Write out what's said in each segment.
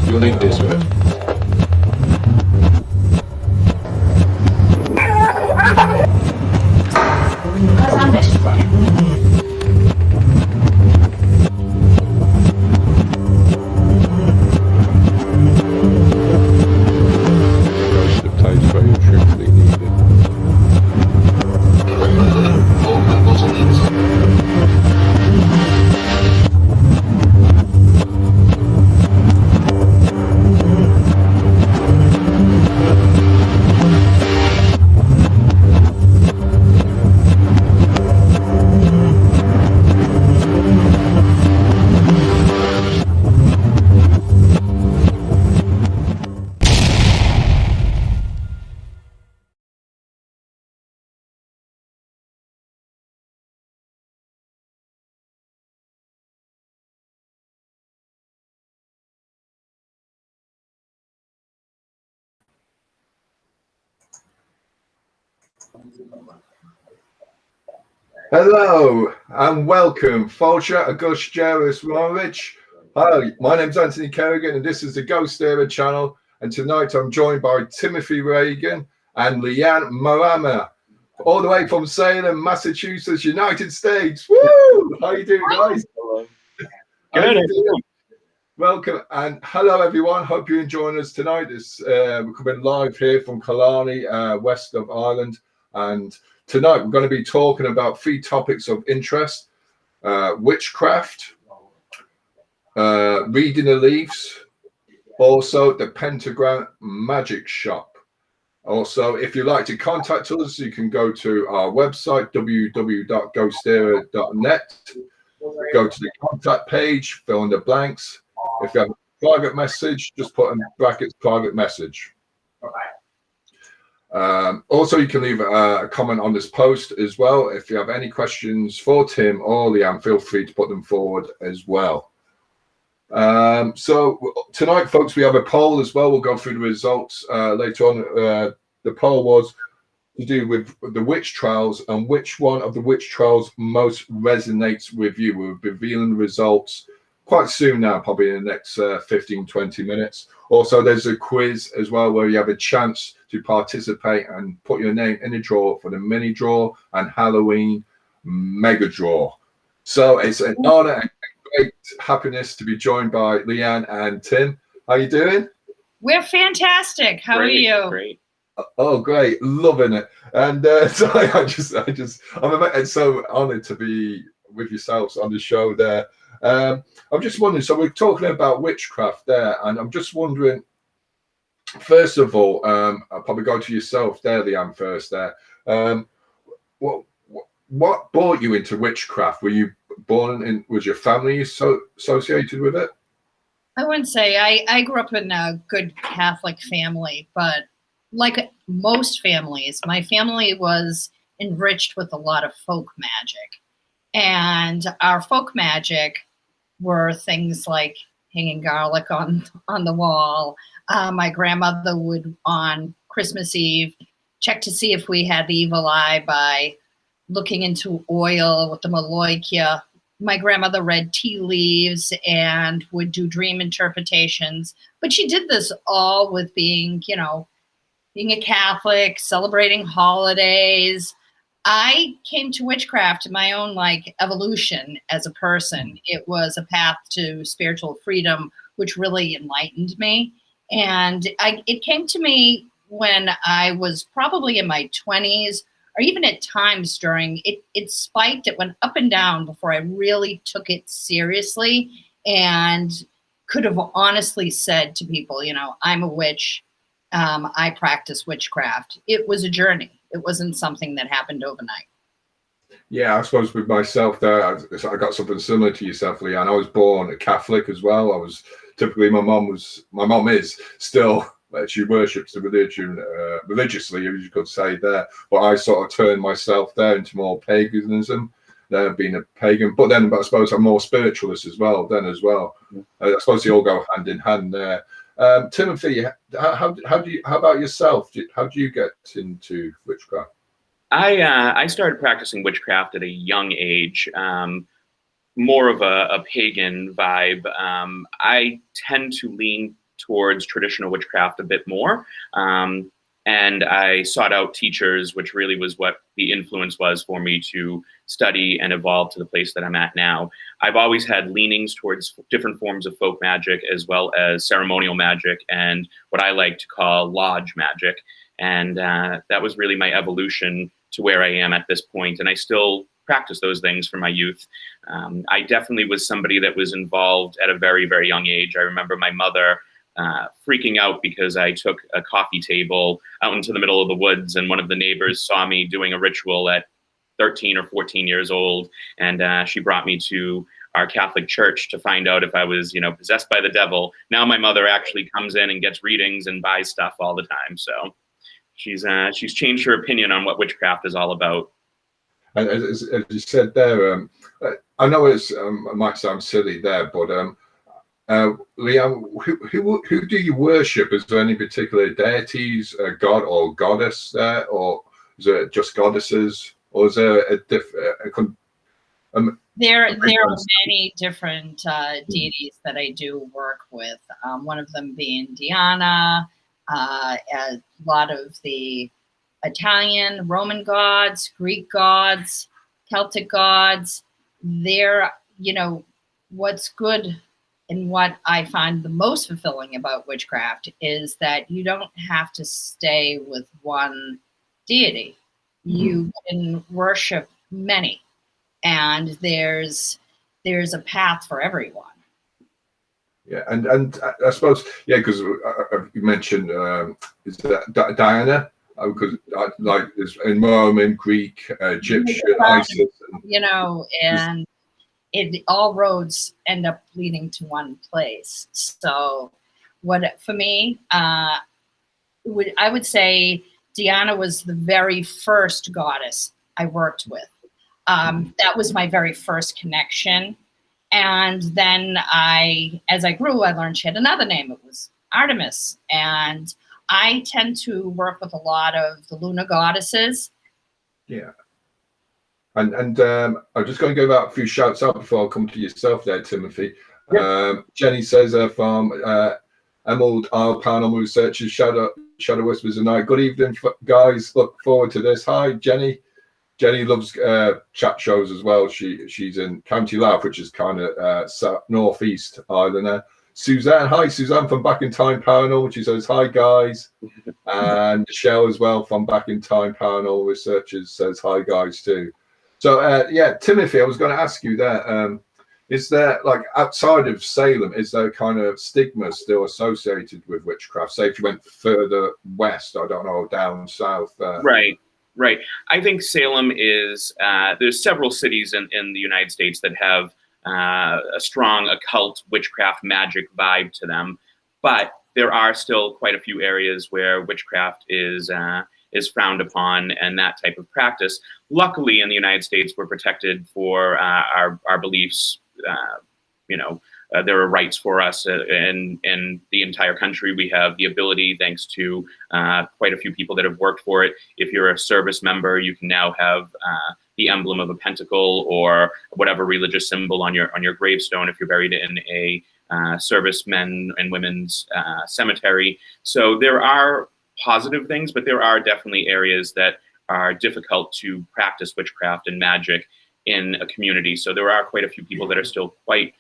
You'll need this with it. Hello and welcome, Fulcher, GhostÉire Channel. Hi, my name's Anthony Kerrigan and this is the GhostÉire Channel. And tonight I'm joined by Timothy Reagen and Leanne Marrama, all the way from Salem, Massachusetts, United States. Woo! How you doing, guys? Good. Welcome and hello, everyone. Hope you're enjoying us tonight. We're coming live here from Killarney, west of Ireland, and tonight we're going to be talking about 3 topics of interest: witchcraft, reading the leaves, also the Pentagram Magick shop. Also, if you'd like to contact us, you can go to our website, www.ghostére.net. Go to the contact page, fill in the blanks. If you have a private message, just put in brackets private message. Also, you can leave a comment on this post as well. If you have any questions for Tim or Leanne, feel free to put them forward as well. So tonight, folks, we have a poll as well. We'll go through the results later on. The poll was to do with the witch trials and which one of the witch trials most resonates with you. We'll be revealing the results quite soon now, probably in the next 15-20 minutes. Also, there's a quiz as well where you have a chance to participate and put your name in the draw for the mini draw and Halloween mega draw. So it's an honor and great happiness to be joined by Leanne and Tim. How you doing? We're fantastic. How are you? Great. Oh, great, loving it. And so I'm so honored to be with yourselves on the show there. I'm just wondering, so we're talking about witchcraft there, and I'm just wondering, first of all, I'll probably go to yourself there, Leanne, first there. What brought you into witchcraft? Were you born in, was your family associated with it? I wouldn't say. I grew up in a good Catholic family, but like most families, my family was enriched with a lot of folk magic. And our folk magic were things like hanging garlic on the wall. My grandmother would, on Christmas Eve, check to see if we had the evil eye by looking into oil with the Maloikia. My grandmother read tea leaves and would do dream interpretations. But she did this all with being a Catholic, celebrating holidays. I came to witchcraft in my own evolution as a person. It was a path to spiritual freedom, which really enlightened me. And it came to me when I was probably in my 20s, or even at times during it spiked. It went up and down before I really took it seriously and could have honestly said to people, I'm a witch. I practice witchcraft. It was a journey. It wasn't something that happened overnight. Yeah, I suppose with myself there, I got something similar to yourself, Leanne. I was born a Catholic as well. I was typically, my mom is still, she worships the religion religiously, as you could say there. But I sort of turned myself there into more paganism, being a pagan. But then I suppose I'm more spiritualist as well. I suppose they all go hand in hand there. Timothy, how about yourself? How do you get into witchcraft? I started practicing witchcraft at a young age, more of a pagan vibe. I tend to lean towards traditional witchcraft a bit more. And I sought out teachers, which really was what the influence was for me to study and evolve to the place that I'm at now. I've always had leanings towards different forms of folk magic, as well as ceremonial magic and what I like to call lodge magic. And that was really my evolution to where I am at this point. And I still practice those things from my youth. I definitely was somebody that was involved at a very, very young age. I remember my mother freaking out because I took a coffee table out into the middle of the woods, and one of the neighbors saw me doing a ritual at 13 or 14 years old, and she brought me to our Catholic church to find out if I was, possessed by the devil. Now my mother actually comes in and gets readings and buys stuff all the time. So she's changed her opinion on what witchcraft is all about. And as you said there, I know it might sound silly there, but Leanne, who do you worship? Is there any particular deities, god or goddess there, or is it just goddesses, or is there a different? There are many different deities that I do work with. One of them being Diana, a lot of the Italian, Roman gods, Greek gods, Celtic gods. They're, what's good and what I find the most fulfilling about witchcraft is that you don't have to stay with one deity. You can worship many, and there's a path for everyone. Yeah, and I suppose, because you mentioned is that Diana? Because like there's in Roman, Greek, Egyptian, ISIS, and it all roads end up leading to one place. So, for me, I would say Diana was the very first goddess I worked with. That was my very first connection. And then as I grew, I learned she had another name. It was Artemis. And I tend to work with a lot of the lunar goddesses. Yeah. And I'm just going to give out a few shouts out before I come to yourself there, Timothy. Yep. Jenny says from Emerald Isle Paranormal Researchers, Shadow Whispers and Night. Good evening, guys. Look forward to this. Hi, Jenny. Jenny loves chat shows as well. She's in County Louth, which is kind of northeast island. Suzanne, hi, Suzanne from Back in Time Paranormal. She says, hi, guys. And Michelle as well from Back in Time Paranormal Researchers says, hi, guys, too. So, Timothy, I was going to ask you there, is there, like, outside of Salem, is there kind of stigma still associated with witchcraft? Say if you went further west, I don't know, down south. Right. I think Salem is, there's several cities in the United States that have a strong occult witchcraft magic vibe to them, but there are still quite a few areas where witchcraft is frowned upon and that type of practice. Luckily, in the United States, we're protected for our beliefs. There are rights for us in the entire country. We have the ability, thanks to quite a few people that have worked for it. If you're a service member, you can now have the emblem of a pentacle or whatever religious symbol on your gravestone if you're buried in a servicemen and women's cemetery. So there are positive things, but there are definitely areas that are difficult to practice witchcraft and magic in a community. So there are quite a few people that are still quite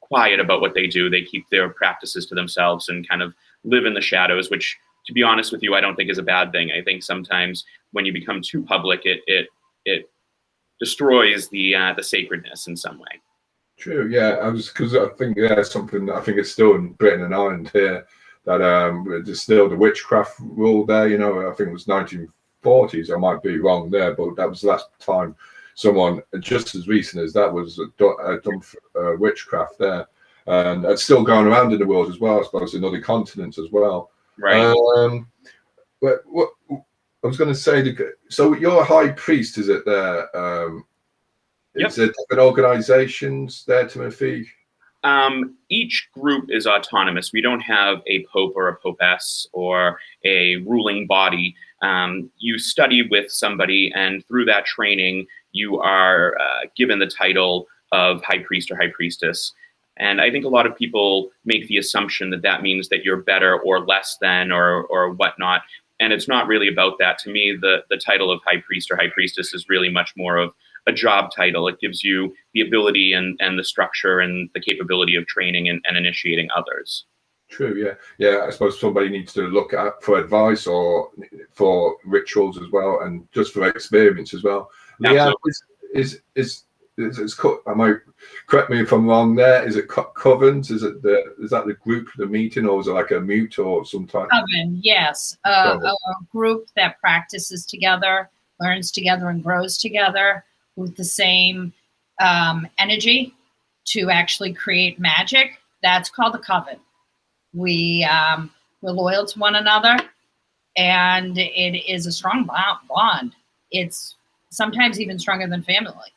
quiet about what they do. They keep their practices to themselves and kind of live in the shadows, which, to be honest with you, I don't think is a bad thing. I think sometimes when you become too public, it destroys the sacredness in some way. True, yeah. Because I think something. I think it's still in Britain and Ireland here that there's still the witchcraft rule there. I think it was 1940s. I might be wrong there, but that was the last time someone, just as recent as that, was done witchcraft there, and it's still going around in the world as well. I suppose in other continents as well. Right. But what I was going to say, so you're a high priest, is it there? Yep. Is there different organizations there, Timothy? Each group is autonomous. We don't have a pope or a popess or a ruling body. You study with somebody, and through that training, you are given the title of High Priest or High Priestess. And I think a lot of people make the assumption that that means that you're better or less than or whatnot. And it's not really about that. To me, the title of High Priest or High Priestess is really much more of a job title. It gives you the ability and the structure and the capability of training and initiating others. True, yeah. Yeah, I suppose somebody needs to look at for advice or for rituals as well, and just for experience as well. Leanne, am I, correct me if I'm wrong there, is it covens? Is that the group, the meeting, or is it like a mute or some type? Coven, yes. A group that practices together, learns together, and grows together with the same energy to actually create magic. That's called a coven. We're loyal to one another, and it is a strong bond. It's sometimes even stronger than family.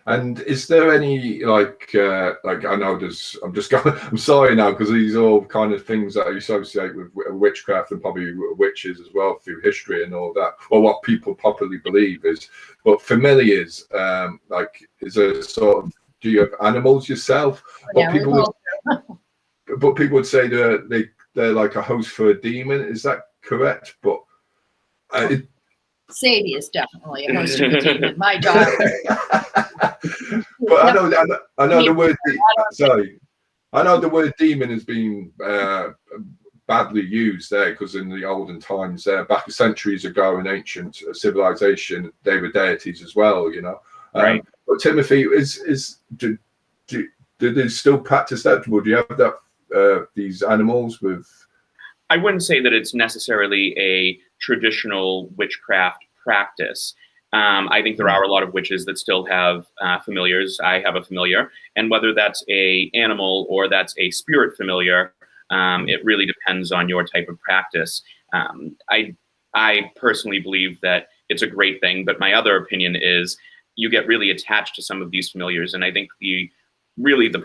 And is there any like I know there's, I'm sorry now, because these are all kind of things that I associate with witchcraft and probably witches as well through history and all that, or what people popularly believe is. But familiars, like, is there sort of, do you have animals yourself? Yeah, But people would say they're like a host for a demon. Is that correct? But Sadie is definitely a host of a demon. My daughter. But I know the word. Sorry, I know the word demon has been badly used there, because in the olden times, back centuries ago in ancient civilization, they were deities as well. You know, right? But Timothy, do they still practice that? Would you have that these animals with? I wouldn't say that it's necessarily a traditional witchcraft practice. I think there are a lot of witches that still have familiars. I have a familiar, and whether that's a animal or that's a spirit familiar, it really depends on your type of practice. I personally believe that it's a great thing, but my other opinion is you get really attached to some of these familiars, and I think the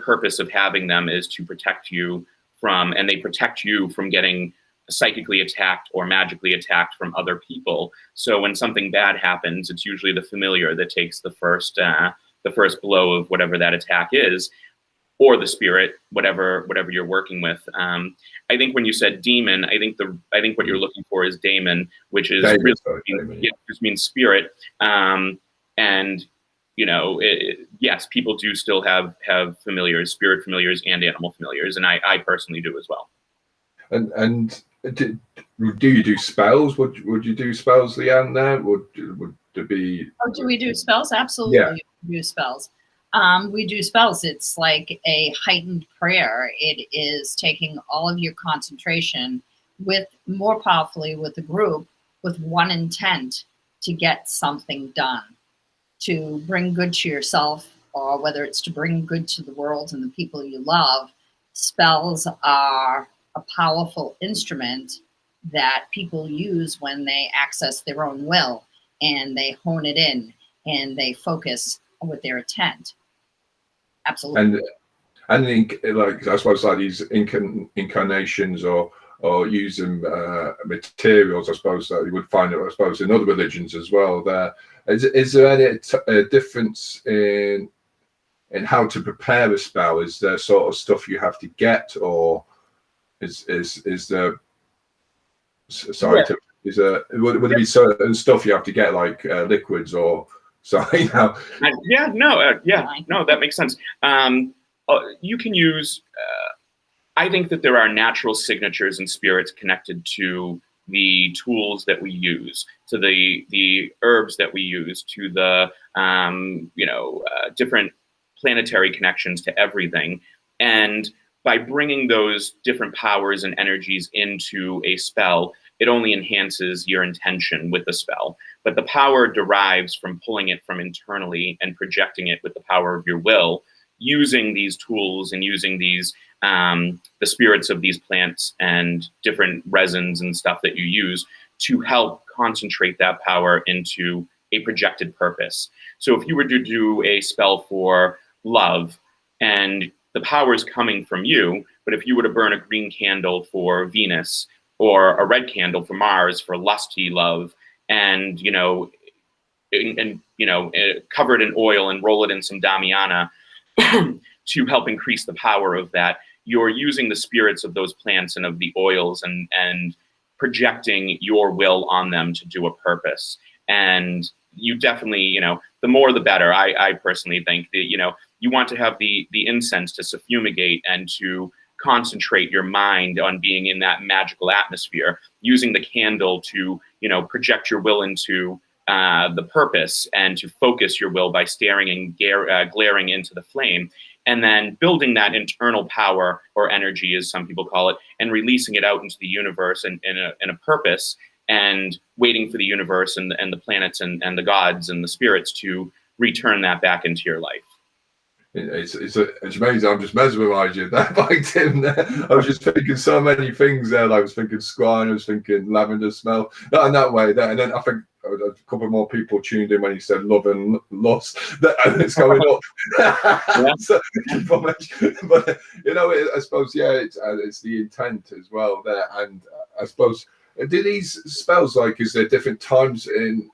purpose of having them is to protect you from, and they protect you from getting psychically attacked or magically attacked from other people. So when something bad happens, it's usually the familiar that takes the first blow of whatever that attack is, or the spirit, whatever you're working with. I think when you said demon, I think what you're looking for is daemon, which is just means spirit. And you know, yes, people do still have familiars, spirit familiars, and animal familiars, and I personally do as well. And do you do spells? Would you do spells, Leanne? There would there be? Oh, do we do spells? Absolutely, yeah. We do spells. We do spells. It's like a heightened prayer. It is taking all of your concentration with more powerfully with the group with one intent to get something done, to bring good to yourself, or whether it's to bring good to the world and the people you love. Spells are a powerful instrument that people use when they access their own will, and they hone it in and they focus with their intent. Absolutely. And like, I suppose, like these incarnations or using materials, I suppose, that you would find, I suppose, in other religions as well. There is there any difference in how to prepare a spell? Is there sort of stuff you have to get, or is there? Sorry, yeah. Would there be certain stuff you have to get, like liquids or something? No, that makes sense. You can use. I think that there are natural signatures and spirits connected to the tools that we use, to the herbs that we use, to the different planetary connections to everything. And by bringing those different powers and energies into a spell, it only enhances your intention with the spell. But the power derives from pulling it from internally and projecting it with the power of your will, using these tools and using these the spirits of these plants and different resins and stuff that you use to help concentrate that power into a projected purpose. So if you were to do a spell for love, and the power is coming from you. But if you were to burn a green candle for Venus or a red candle for Mars, for lusty love, and cover it in oil and roll it in some Damiana to help increase the power of that, you're using the spirits of those plants and of the oils and projecting your will on them to do a purpose. And you definitely, the more the better. I personally think that, you want to have the incense to suffumigate and to concentrate your mind on being in that magical atmosphere, using the candle to, project your will into the purpose and to focus your will by staring and glaring into the flame, and then building that internal power or energy, as some people call it, and releasing it out into the universe and in a purpose, and waiting for the universe and the planets and the gods and the spirits to return that back into your life. It's amazing. I'm just mesmerised by Tim there. I was just thinking so many things there. I was thinking squine, I was thinking lavender smell, not in that way. And then I think a couple more people tuned in when he said love and lust, and it's going up. So, but I suppose it's the intent as well there. And I suppose, do these spells, like, is there different times in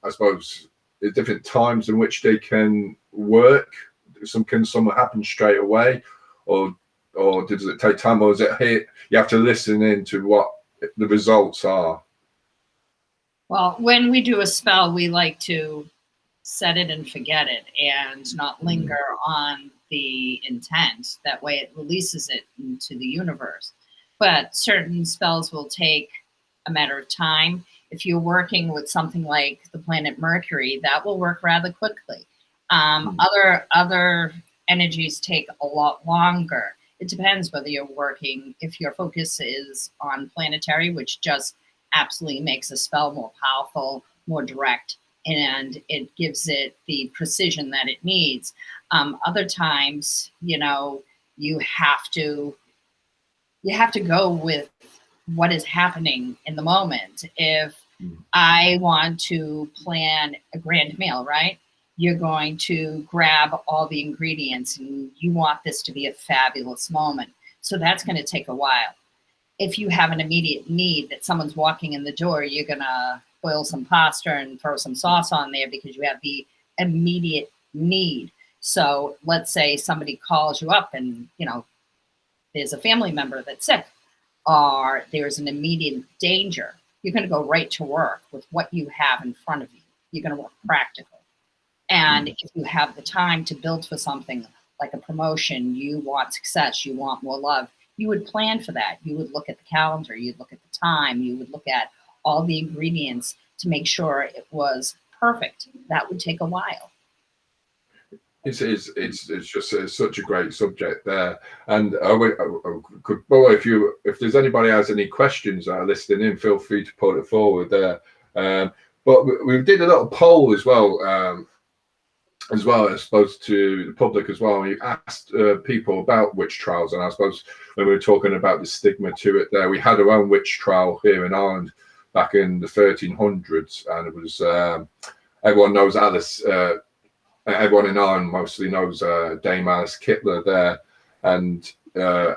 which they can work? Some happen straight away, or does it take time, or is it here you have to listen in to what the results are? Well, when we do a spell, we like to set it and forget it and not linger on the intent. That way it releases it into the universe. But certain spells will take a matter of time. If you're working with something like the planet Mercury, that will work rather quickly. Other energies take a lot longer. It depends whether you're working, if your focus is on planetary, which just absolutely makes a spell more powerful, more direct, and it gives it the precision that it needs. Other times, you have to go with what is happening in the moment. If I want to plan a grand meal, right? You're going to grab all the ingredients and you want this to be a fabulous moment. So that's going to take a while. If you have an immediate need that someone's walking in the door, you're going to boil some pasta and throw some sauce on there because you have the immediate need. So let's say somebody calls you up and, there's a family member that's sick, or there's an immediate danger. You're going to go right to work with what you have in front of you. You're going to work practical. And if you have the time to build for something like a promotion, you want success, you want more love, you would plan for that. You would look at the calendar, you'd look at the time, you would look at all the ingredients to make sure it was perfect. That would take a while. It's just such a great subject there. And if there's anybody has any questions that are listening in, feel free to put it forward there. But we did a little poll as well, I suppose, to the public as well. We asked people about witch trials, and I suppose when we were talking about the stigma to it there, we had our own witch trial here in Ireland back in the 1300s, and it was everyone knows Alice. Everyone in Ireland mostly knows Dame Alice Kittler there, and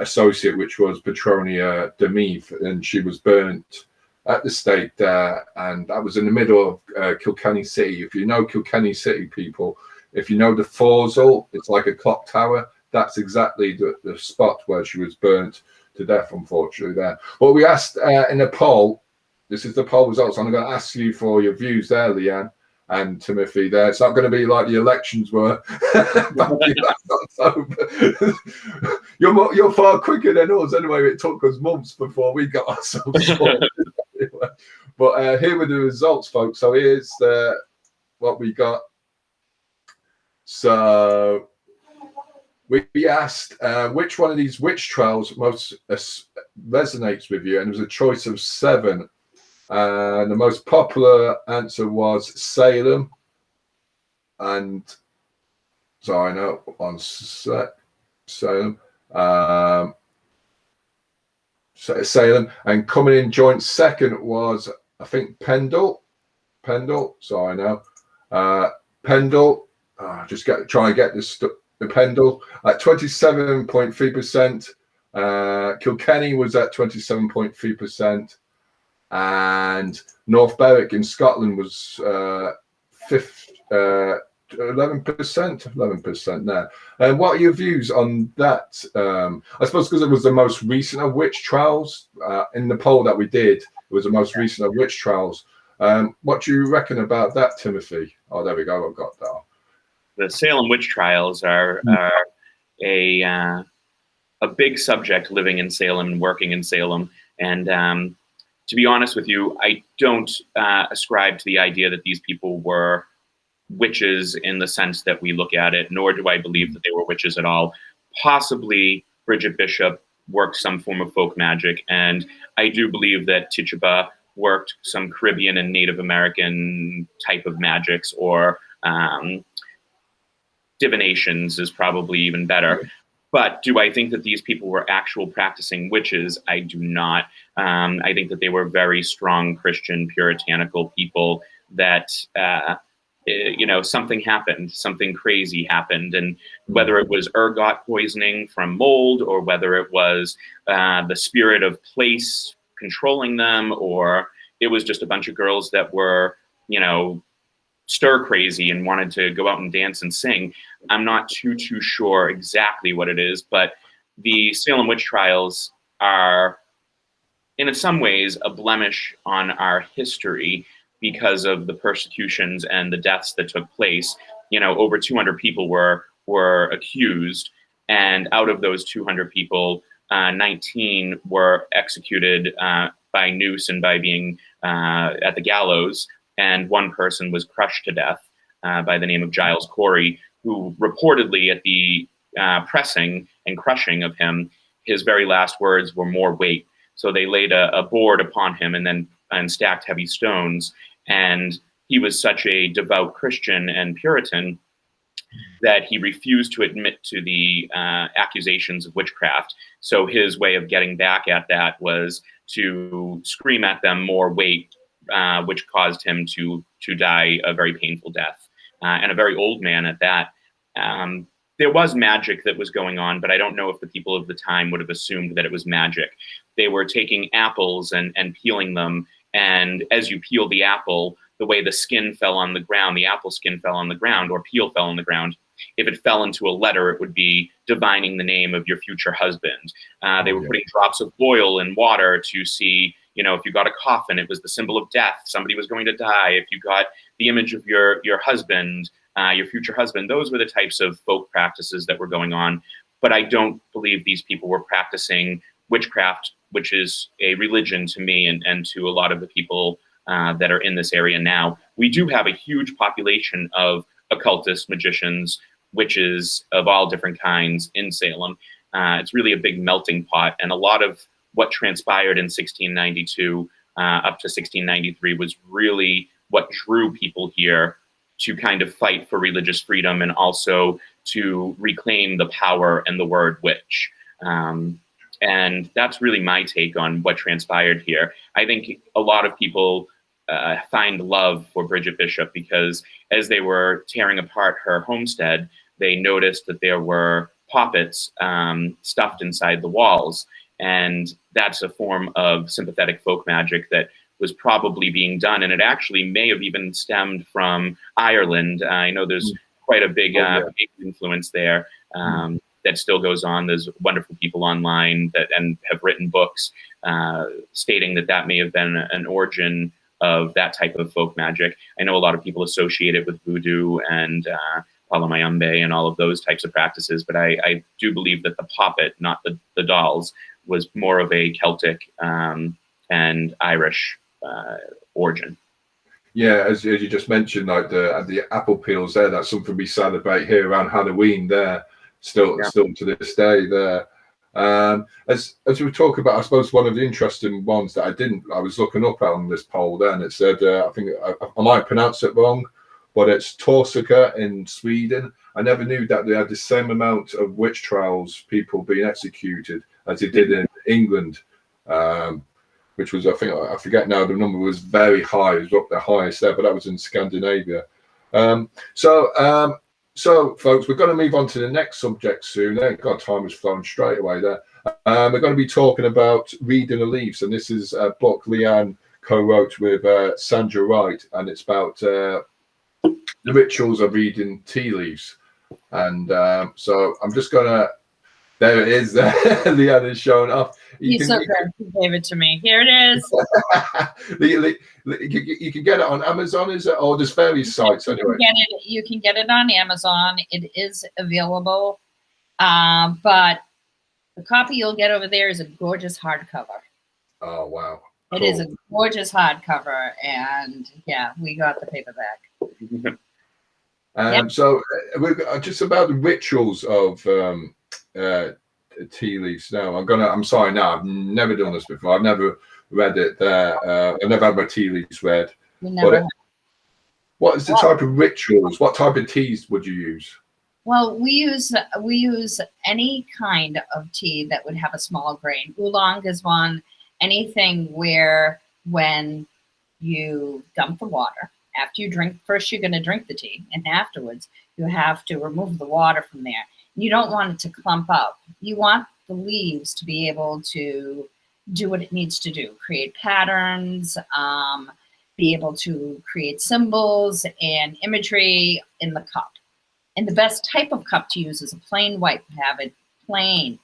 associate, which was Petronia Demeve, and she was burnt at the stake there, and that was in the middle of Kilkenny City. If you know Kilkenny City, people, if you know the Forsel, it's like a clock tower. That's exactly the spot where she was burnt to death, unfortunately, there. But we asked in a poll, this is the poll results. I'm going to ask you for your views there, Leanne and Timothy there. It's not going to be like the elections were back in October. You're far quicker than us anyway. It took us months before we got ourselves sorted. But here were the results, folks. So here's what we got. So we asked which one of these witch trials most resonates with you, and it was a choice of 7. And the most popular answer was Salem. And so I know on Salem. Salem, and coming in joint second was, I think, Pendle. So I know Pendle. Just try and get this Pendle at 27.3%. Kilkenny was at 27.3%. And North Berwick in Scotland was 11% there. And what are your views on that? I suppose because it was the most recent of witch trials in the poll that we did, it was the most recent of witch trials. What do you reckon about that, Timothy? Oh, there we go. I've got that. The Salem witch trials are a big subject living in Salem and working in Salem. And to be honest with you, I don't ascribe to the idea that these people were witches in the sense that we look at it, nor do I believe that they were witches at all. Possibly Bridget Bishop worked some form of folk magic, and I do believe that Tituba worked some Caribbean and Native American type of magics, or divinations is probably even better. But do I think that these people were actual practicing witches? I do not. I think that they were very strong Christian, puritanical people that, something happened, something crazy happened. And whether it was ergot poisoning from mold, or whether it was the spirit of place controlling them, or it was just a bunch of girls that were, stir crazy and wanted to go out and dance and sing. I'm not too sure exactly what it is, but the Salem witch trials are, in some ways, a blemish on our history because of the persecutions and the deaths that took place. Over 200 people were accused, and out of those 200 people, 19 were executed by noose and by being at the gallows. And one person was crushed to death by the name of Giles Corey, who reportedly at the pressing and crushing of him, his very last words were "more weight." So they laid a board upon him and stacked heavy stones. And he was such a devout Christian and Puritan that he refused to admit to the accusations of witchcraft. So his way of getting back at that was to scream at them "more weight," which caused him to die a very painful death, and a very old man at that. There was magic that was going on, but I don't know if the people of the time would have assumed that it was magic. They were taking apples and peeling them, and as you peel the apple, the way the skin fell on the ground, the apple skin fell on the ground, or peel fell on the ground. If it fell into a letter, it would be divining the name of your future husband. They were putting drops of oil in water to see, if you got a coffin, it was the symbol of death. Somebody was going to die. If you got the image of your husband, your future husband, those were the types of folk practices that were going on. But I don't believe these people were practicing witchcraft, which is a religion to me and to a lot of the people that are in this area now. We do have a huge population of occultists, magicians, witches of all different kinds in Salem. It's really a big melting pot, and a lot of what transpired in 1692 up to 1693 was really what drew people here to kind of fight for religious freedom and also to reclaim the power and the word witch. And that's really my take on what transpired here. I think a lot of people find love for Bridget Bishop because as they were tearing apart her homestead, they noticed that there were poppets stuffed inside the walls. And that's a form of sympathetic folk magic that was probably being done. And it actually may have even stemmed from Ireland. I know there's quite a big influence there that still goes on. There's wonderful people online that have written books stating that may have been an origin of that type of folk magic. I know a lot of people associate it with voodoo and Palomayambe and all of those types of practices, but I do believe that the poppet, not the dolls, was more of a Celtic and Irish origin. Yeah, as you just mentioned, like the apple peels there, that's something we celebrate here around Halloween there, still to this day there. As we talk about, I suppose one of the interesting ones that I was looking up on this poll there, and it said, I think I might pronounce it wrong, but it's Tasseography in Sweden. I never knew that they had the same amount of witch trials, people being executed, as they did in England, which was, I think, I forget now, the number was very high. It was up the highest there, but that was in Scandinavia. So So, folks, we're going to move on to the next subject soon. God, time has flown straight away there. We're going to be talking about reading the leaves, and this is a book Leanne co-wrote with Sandra Wright, and it's about the rituals of reading tea leaves. And so I'm just going to, there it is, there. Leanne is showing off. He's so good. He gave it to me. Here it is. You can get it on Amazon, is it? Or there's various sites anyway. You can get it on Amazon. It is available. But the copy you'll get over there is a gorgeous hardcover. Oh, wow. Cool. It is a gorgeous hardcover. And yeah, we got the paperback. Yep. So we're just about the rituals of tea leaves. Now I'm sorry. Now I've never done this before. I've never read it. I've never had my tea leaves read. What is the type of rituals? What type of teas would you use? Well, we use any kind of tea that would have a small grain. Oolong is one. Anything where when you dump the water, after you drink, first you're going to drink the tea, and afterwards you have to remove the water from there. You don't want it to clump up. You want the leaves to be able to do what it needs to do, create patterns, be able to create symbols and imagery in the cup. And the best type of cup to use is a plain white. Have it plain,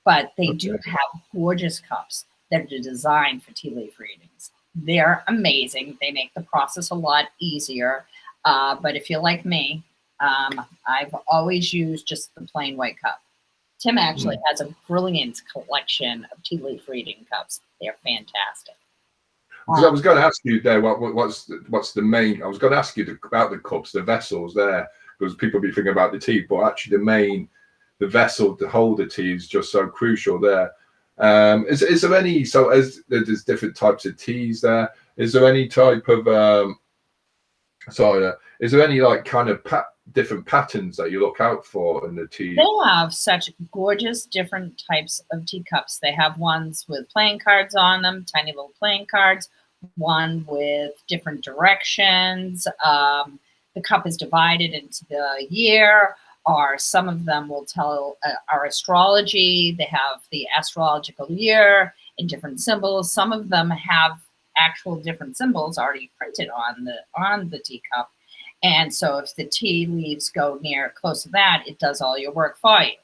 but they do have gorgeous cups that are designed for tea leaf readings. They're amazing. They make the process a lot easier. But if you're like me, I've always used just the plain white cup. Tim actually has a brilliant collection of tea leaf reading cups. They're fantastic. Because I was going to ask you there, what's the main? I was going to ask you about the cups, the vessels there, because people be thinking about the tea, but actually the vessel to hold the tea is just so crucial there. Is there any? So as there's different types of teas there. Is there any type of is there any like kind of different patterns that you look out for in the tea? They have such gorgeous different types of teacups. They have ones with playing cards on them, tiny little playing cards. One with different directions. The cup is divided into the year, or some of them will tell our astrology. They have the astrological year and different symbols. Some of them have actual different symbols already printed on the teacup. And so if the tea leaves go near close to that, it does all your work for you.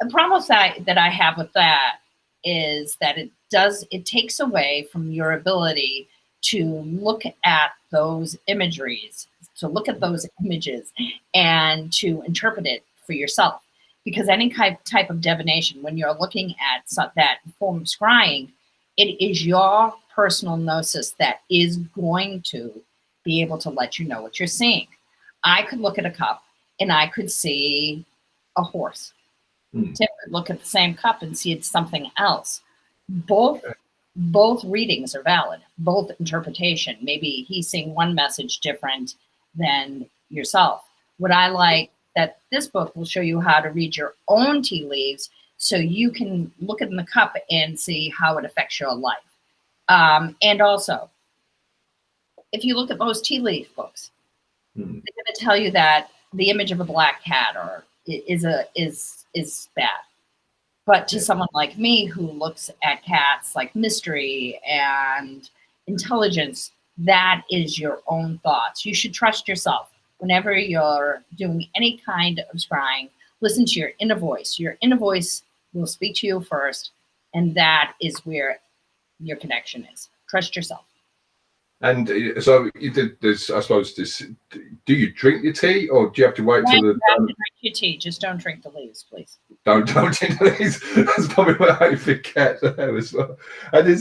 The problem that I have with that is that it takes away from your ability to look at those imageries, to look at those images and to interpret it for yourself. Because any type of divination, when you're looking at that form of scrying, it is your personal gnosis that is going to be able to let you know what you're seeing. I could look at a cup and I could see a horse. Tim could look at the same cup and see it's something else. Both readings are valid, both interpretation. Maybe he's seeing one message different than yourself. What I like that this book will show you how to read your own tea leaves so you can look at the cup and see how it affects your life. And also, if you look at most tea leaf books, they're going to tell you that the image of a black cat is bad. But to someone like me who looks at cats like mystery and intelligence, that is your own thoughts. You should trust yourself. Whenever you're doing any kind of scrying, listen to your inner voice. Your inner voice will speak to you first, and that is where your connection is. Trust yourself. And so you did this, I suppose, do you drink your tea or do you have to wait till you have to drink your tea, just don't drink the leaves, please. Don't drink the leaves. That's probably what I forget there as well. And you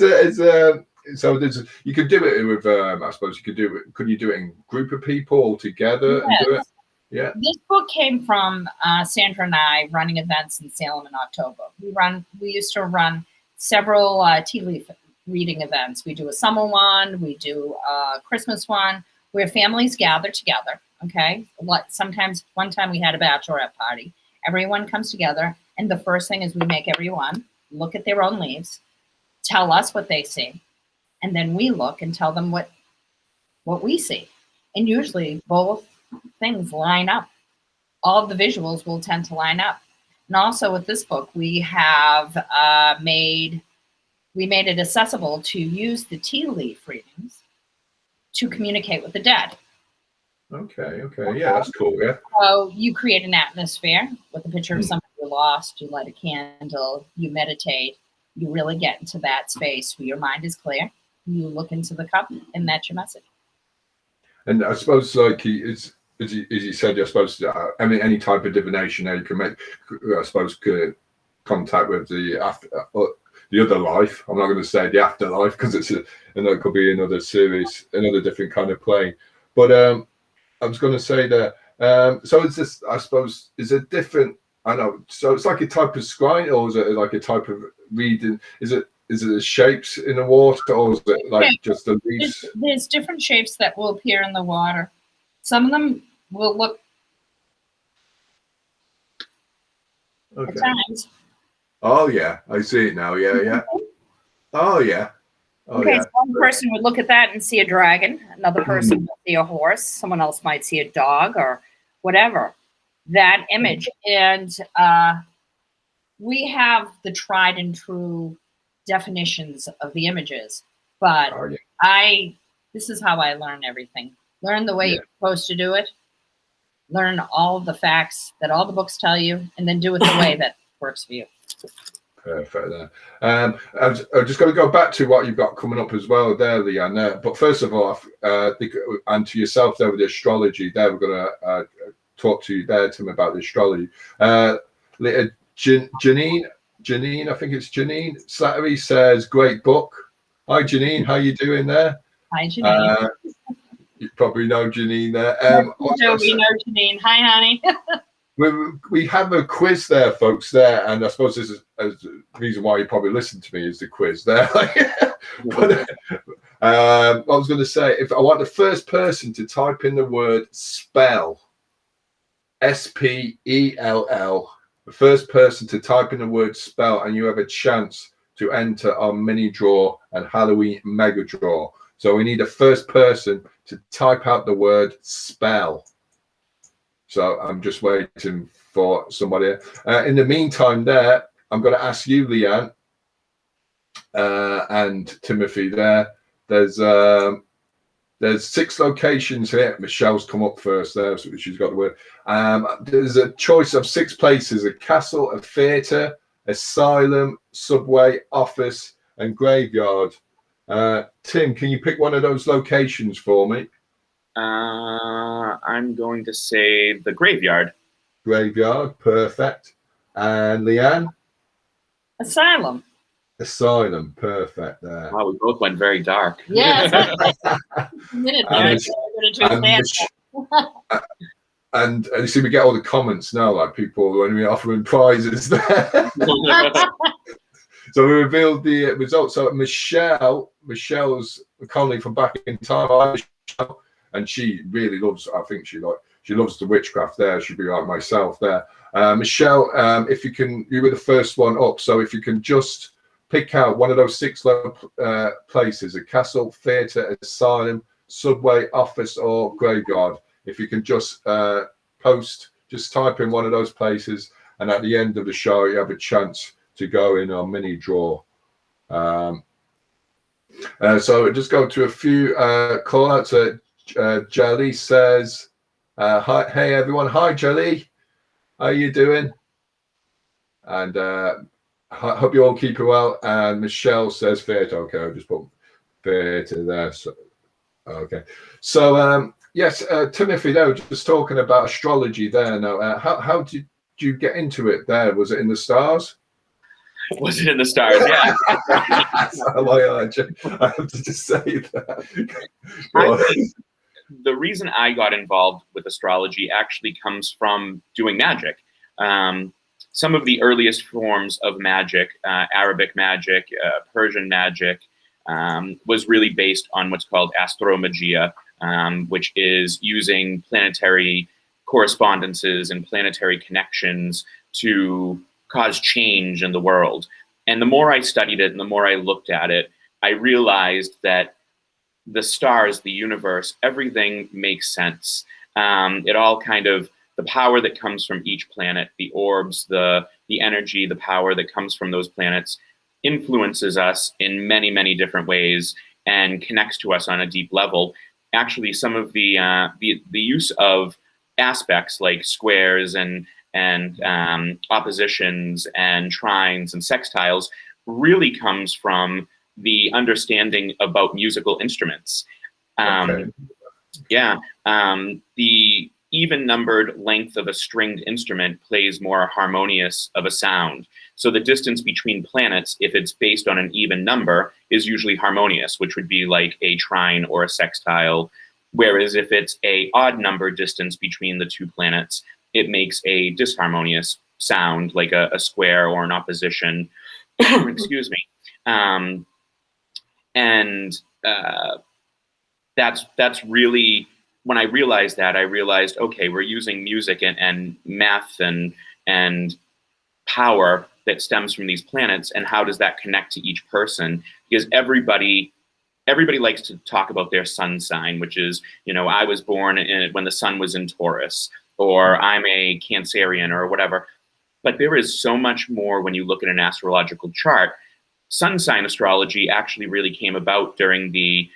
could do it with, I suppose you could do it, could you do it in a group of people all together and do it? Yeah. This book came from Sandra and I running events in Salem in October. We used to run several tea leaf reading events. We do a summer one, we do a Christmas one, where families gather together, okay? Sometimes, one time we had a bachelorette party. Everyone comes together, and the first thing is we make everyone look at their own leaves, tell us what they see, and then we look and tell them what we see. And usually both things line up. all of the visuals will tend to line up. And also with this book, we have made it accessible to use the tea leaf readings to communicate with the dead. Okay. Yeah, that's cool. Yeah. So you create an atmosphere with a picture of somebody you lost. You light a candle. You meditate. You really get into that space where your mind is clear. You look into the cup, and that's your message. And I suppose, like, as you said, I suppose, I mean, any type of divination, you can make, I suppose, contact with the other life. I'm not going to say the afterlife because it could be another series, another different kind of plane. But I was going to say that. So is this? I suppose is it different? I know. So it's like a type of scrying, or is it like a type of reading? Is it the shapes in the water, or is it like just the leaves? There's different shapes that will appear in the water. Some of them will look. Okay. At times. Oh yeah, I see it now. Yeah. Oh yeah. Okay, so one person would look at that and see a dragon. Another person would see a horse. Someone else might see a dog or whatever. That image. And we have the tried and true definitions of the images. But this is how I learn everything. Learn the way you're supposed to do it. Learn all of the facts that all the books tell you, and then do it the way that works for you. Perfect. I'm just going to go back to what you've got coming up as well there, Leanne. But first of all, and to yourself there with the astrology there, we're going to talk to you there, Tim, about the astrology. Janine, I think it's Janine Slattery says, great book. Hi, Janine. How you doing there? Hi, Janine. You probably know Janine there. We know Janine. Hi, honey. We have a quiz there, folks, there, and I suppose this is the reason why you probably listen to me is the quiz there. But I was going to say, if I want the first person to type in the word spell, S-P-E-L-L, the first person to type in the word spell, and you have a chance to enter our mini draw and Halloween mega draw. So we need a first person to type out the word spell. So I'm just waiting for somebody. In the meantime, there, I'm going to ask you, Leanne, and Timothy. There's 6 locations here. Michelle's come up first there, so she's got the word. There's a choice of 6 places: a castle, a theatre, asylum, subway, office, and graveyard. Tim, can you pick one of those locations for me? I'm going to say the graveyard. Graveyard, perfect. And Leanne? Asylum. Asylum, perfect there. Wow, we both went very dark. Yes. And you see, we get all the comments now, like people when we're offering prizes there. So we revealed the results. So Michelle's Conley from Back in Time. Hi, Michelle. And she really loves, I think she loves the witchcraft there. She'd be like myself there. Michelle, if you can, you were the first one up. So if you can just pick out one of those 6 places: a castle, theatre, asylum, subway, office, or graveyard. If you can just just type in one of those places, and at the end of the show, you have a chance to go in our mini draw. So just go to a few call outs. Jelly says, hi, hey everyone. Hi, Jelly. How are you doing? And hope you all keep it well. And Michelle says theatre. Okay, I'll just put theatre there. So, okay. So, yes, Timothy, there, just talking about astrology there now. How did you get into it there? Was it in the stars? Was it in the stars? Yeah. I have to just say that. The reason I got involved with astrology actually comes from doing magic. Some of the earliest forms of magic, Arabic magic, Persian magic, was really based on what's called astromagia, which is using planetary correspondences and planetary connections to cause change in the world. And the more I studied it and the more I looked at it, I realized that the stars, the universe, everything makes sense. It all kind of the power that comes from each planet, the orbs, the energy, the power that comes from those planets influences us in many, many different ways and connects to us on a deep level. Actually, some of the use of aspects like squares and oppositions and trines and sextiles really comes from the understanding about musical instruments. Yeah, the even-numbered length of a stringed instrument plays more harmonious of a sound. So the distance between planets, if it's based on an even number, is usually harmonious, which would be like a trine or a sextile. Whereas if it's a odd number distance between the two planets, it makes a disharmonious sound, like a square or an opposition. Excuse me. That's really, when I realized that, I realized, okay, we're using music and math and power that stems from these planets, and how does that connect to each person? Because everybody likes to talk about their sun sign, which is, I was born when the sun was in Taurus, or I'm a Cancerian, or whatever. But there is so much more when you look at an astrological chart. Sun sign astrology actually really came about during the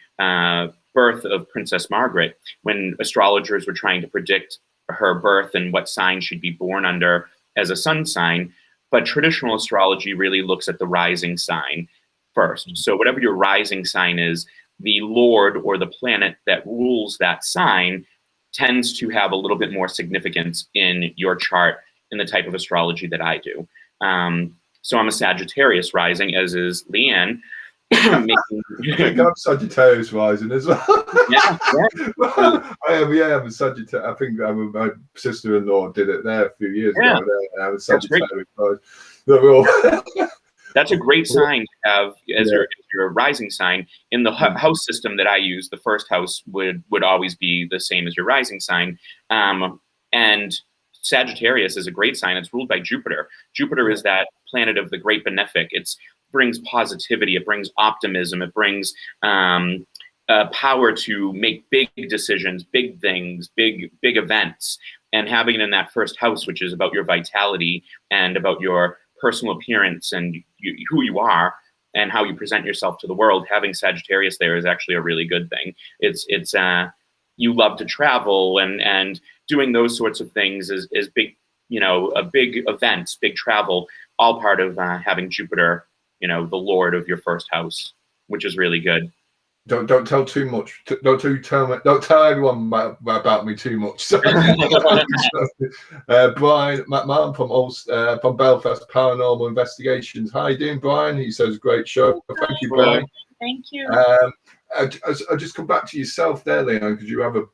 birth of Princess Margaret, when astrologers were trying to predict her birth and what sign she'd be born under as a sun sign. But traditional astrology really looks at the rising sign first. So whatever your rising sign is, the lord or the planet that rules that sign tends to have a little bit more significance in your chart in the type of astrology that I do. So I'm a Sagittarius rising, as is Leanne. I think I'm Sagittarius rising as well. Yeah. I'm a Sagittarius. I think my sister-in-law did it there a few years ago. I'm a Sagittarius rising. That's a great sign to have as your rising sign. In the house system that I use, the first house would always be the same as your rising sign. And Sagittarius is a great sign. It's ruled by Jupiter. Jupiter is that planet of the great benefic. It brings positivity. It brings optimism. It brings power to make big decisions, big things, big events. And having it in that first house, which is about your vitality and about your personal appearance and who you are and how you present yourself to the world, having Sagittarius there is actually a really good thing. It's you love to travel, and doing those sorts of things is big, a big events, big travel, all part of having Jupiter, the lord of your first house, which is really good. Don't tell too much. Don't tell everyone about me too much. Brian McMahon from Belfast Paranormal Investigations. How you doing, Brian? He says great show. Thank you, Brian. Thank you. I just come back to yourself there, Leanne, because you have a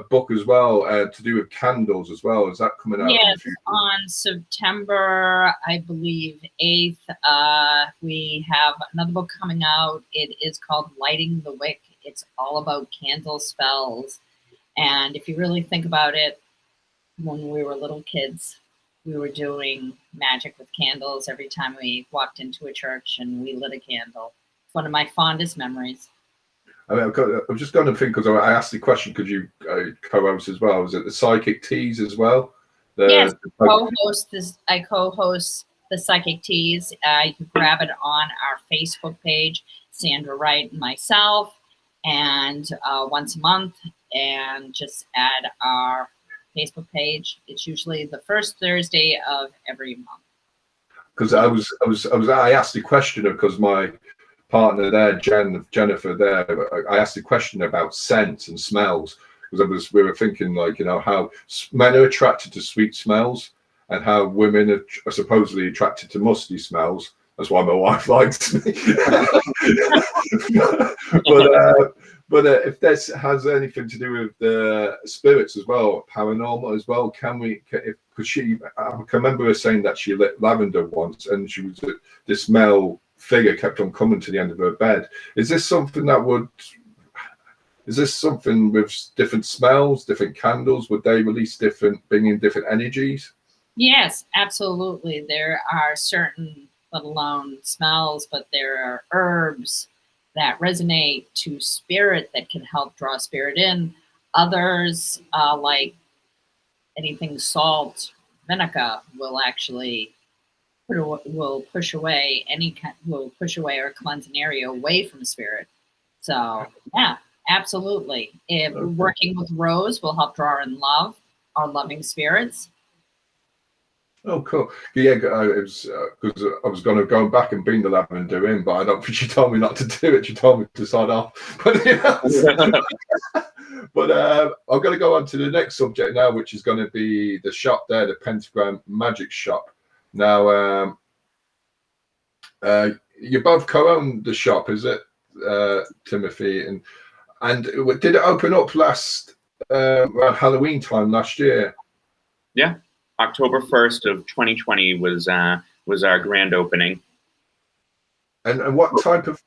book as well to do with candles as well. Is that coming out? Yes, on September, I believe, 8th, we have another book coming out. It is called Lighting the Wick. It's all about candle spells. And if you really think about it, when we were little kids, we were doing magic with candles every time we walked into a church and we lit a candle. It's one of my fondest memories. I mean, I'm just going to think, because I asked the question, because you co-host as well. Is it the psychic teas as well? Yes, I co-host the Psychic Teas. You can grab it on our Facebook page, Sandra Wright and myself, and once a month, and just add our Facebook page. It's usually the first Thursday of every month. Because I asked the question because my partner there, Jennifer there, I asked a question about scent and smells, because we were thinking, like, how men are attracted to sweet smells and how women are supposedly attracted to musty smells. That's why my wife likes me. But if this has anything to do with the spirits as well, paranormal as well, because I can remember her saying that she lit lavender once, and the smell figure kept on coming to the end of her bed. Is this something with different smells, different candles? Would they release bring in different energies? Yes, absolutely. There are certain, let alone smells, but there are herbs that resonate to spirit that can help draw spirit in. Others, like anything salt, vinegar will actually will push away or cleanse an area away from spirit. So yeah, absolutely. If working with rose will help draw in love, our loving spirits. Oh, cool. Yeah, it was because I was going to go back and bring the lavender in, but I don't think she told me not to do it. She told me to sign off. But yeah. But I'm going to go on to the next subject now, which is going to be the shop there, the Pentagram Magic Shop. Now, you both co-own the shop, is it, Timothy? And did it open up last around Halloween time last year? Yeah, October 1st of 2020 was our grand opening. And what type of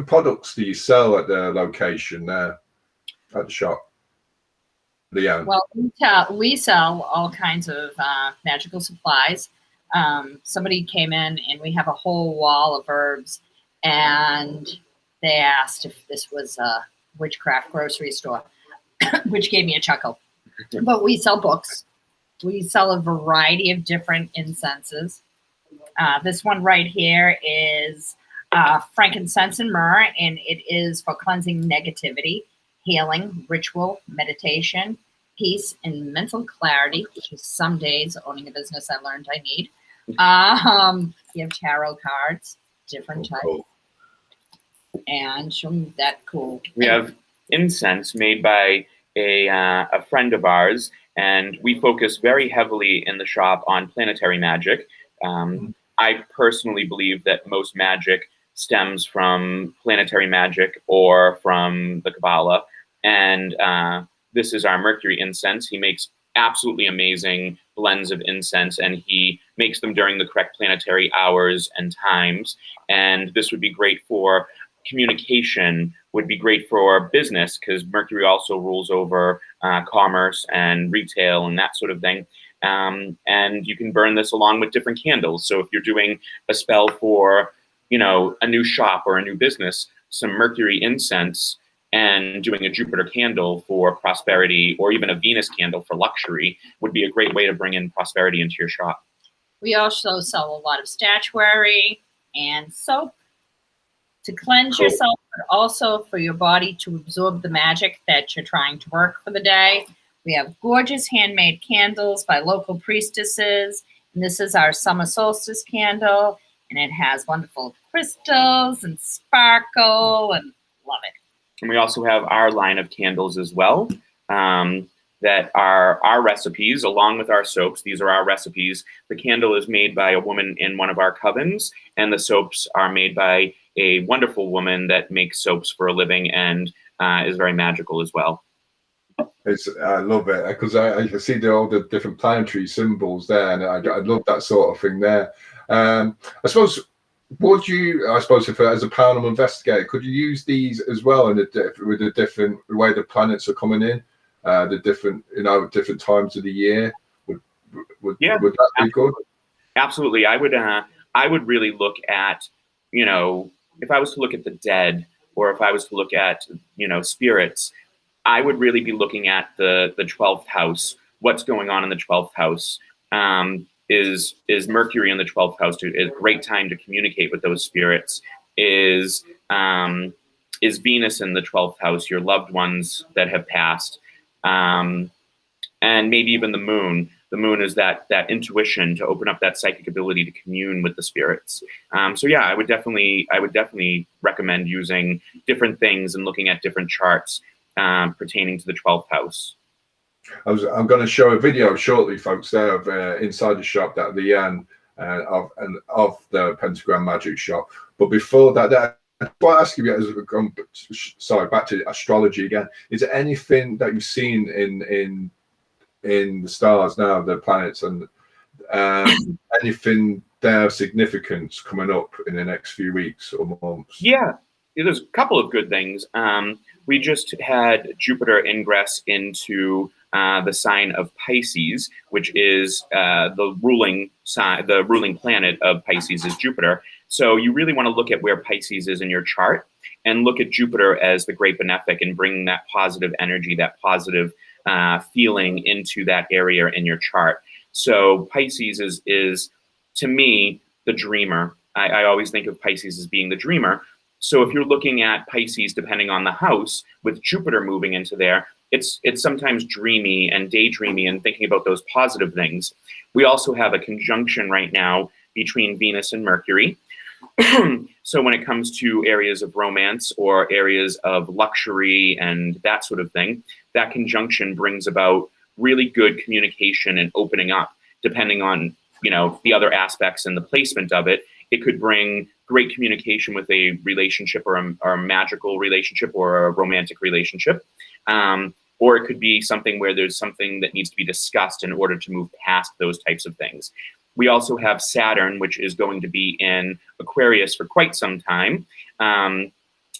products do you sell at the location there at the shop, Leanne? Well, we sell all kinds of magical supplies. Somebody came in and we have a whole wall of herbs, and they asked if this was a witchcraft grocery store, which gave me a chuckle. But we sell books. We sell a variety of different incenses. This one right here is frankincense and myrrh, and it is for cleansing negativity, healing, ritual, meditation, peace, and mental clarity, which is some days owning a business I learned I need. You have tarot cards, different types. Cool. And show me that cool. We have incense made by a friend of ours, and we focus very heavily in the shop on planetary magic. I personally believe that most magic stems from planetary magic or from the Kabbalah, and this is our Mercury incense. He makes absolutely amazing blends of incense, and he makes them during the correct planetary hours and times. And this would be great for communication, would be great for business, because Mercury also rules over commerce and retail and that sort of thing. And you can burn this along with different candles. So if you're doing a spell for, a new shop or a new business, some Mercury incense and doing a Jupiter candle for prosperity, or even a Venus candle for luxury, would be a great way to bring in prosperity into your shop. We also sell a lot of statuary and soap to cleanse yourself, but also for your body to absorb the magic that you're trying to work for the day. We have gorgeous handmade candles by local priestesses. And this is our summer solstice candle, and it has wonderful crystals and sparkle, and love it. And we also have our line of candles as well, that are our recipes along with our soaps. These are our recipes. The candle is made by a woman in one of our covens, and the soaps are made by a wonderful woman that makes soaps for a living and is very magical as well. I love it, because I see all the different planetary symbols there, and I love that sort of thing there. I suppose, if as a paranormal investigator, could you use these as well with the different way the planets are coming in, the different different times of the year? Would that be good? Absolutely. I would really look at, if I was to look at the dead, or if I was to look at spirits, I would really be looking at the 12th house. What's going on in the 12th house? Is Mercury in the 12th house is a great time to communicate with those spirits? Is Venus in the 12th house, your loved ones that have passed? And maybe even the moon. The moon is that intuition to open up that psychic ability to commune with the spirits. So yeah, I would definitely recommend using different things and looking at different charts pertaining to the 12th house. I'm going to show a video shortly, folks, there of inside the shop that Leanne of the Pentagram Magic Shop. But before that, I want to ask you, back to astrology again. Is there anything that you've seen in the stars now, the planets, and anything there of significance coming up in the next few weeks or months? Yeah, there's a couple of good things. We just had Jupiter ingress into the sign of Pisces, which is the ruling planet of Pisces is Jupiter. So you really want to look at where Pisces is in your chart and look at Jupiter as the great benefic and bring that positive energy, that positive feeling into that area in your chart. So Pisces is to me, the dreamer. I always think of Pisces as being the dreamer. So if you're looking at Pisces, depending on the house, with Jupiter moving into there, it's sometimes dreamy and daydreamy and thinking about those positive things. We also have a conjunction right now between Venus and Mercury. So when it comes to areas of romance or areas of luxury and that sort of thing, that conjunction brings about really good communication and opening up, depending on, you know, the other aspects and the placement of it. It could bring great communication with a relationship or a magical relationship or a romantic relationship. Or it could be something where there's something that needs to be discussed in order to move past those types of things. We also have Saturn, which is going to be in Aquarius for quite some time.